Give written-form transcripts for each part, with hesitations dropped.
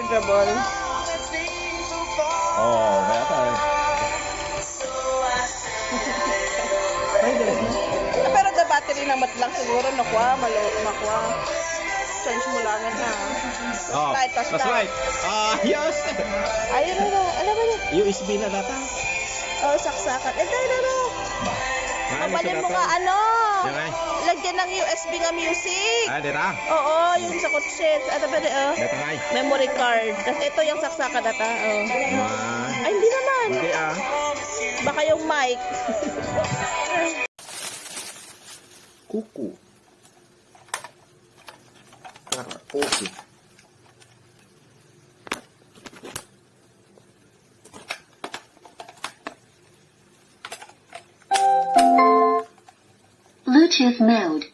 rechargeable. Oh, kaya tayo. Pero the battery naman lang siguro nakuha, makuha. Charge mo lang na. Oh, that's right. Yes. Ayun na. Alam mo na. USB na data. Oh, saksakan. No. Mabalin mo nga Diray. lagyan ng USB nga music. Dira. Oo, yung sa kotse. Ano ba Data ngay. memory card. Tapos ito yung saksakan data. Oh. Ay, hindi naman. Hindi Baka yung mic. Kuku. Karaoke. Bluetooth mode.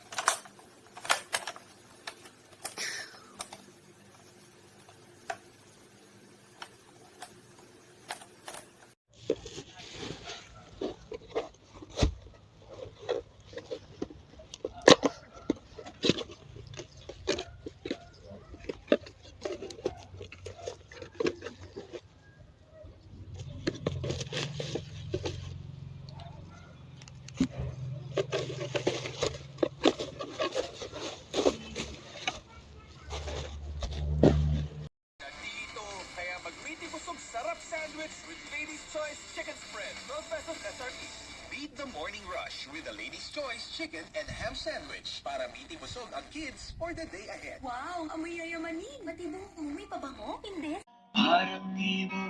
Sarap sandwich with Lady's Choice Chicken Spread. 12 pesos SRP. Beat the morning rush with the Lady's Choice Chicken and Ham Sandwich para biti busog ang kids for the day ahead. Wow, amoy yayamanin. Matibong umuwi pa ba mo? Hindi. Parang di mo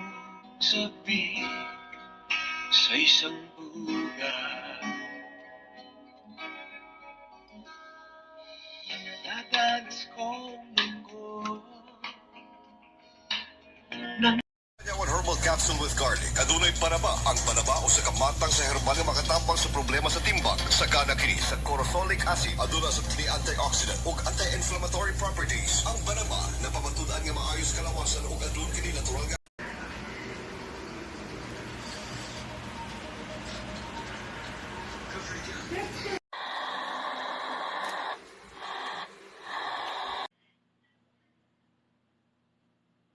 sabi sa isang bugan. Nadanas kong linggo. One herbal capsule with garlic. Adunay panaba. Ang panaba o sa kamatang sa herbal nga makatambang sa problema sa timbang. Sagana kini sa corosolic acid. Aduna sa kini antioxidant ug anti-inflammatory properties. Ang panaba na pamatudan nga maayos kalawasan ug adun kini natural nga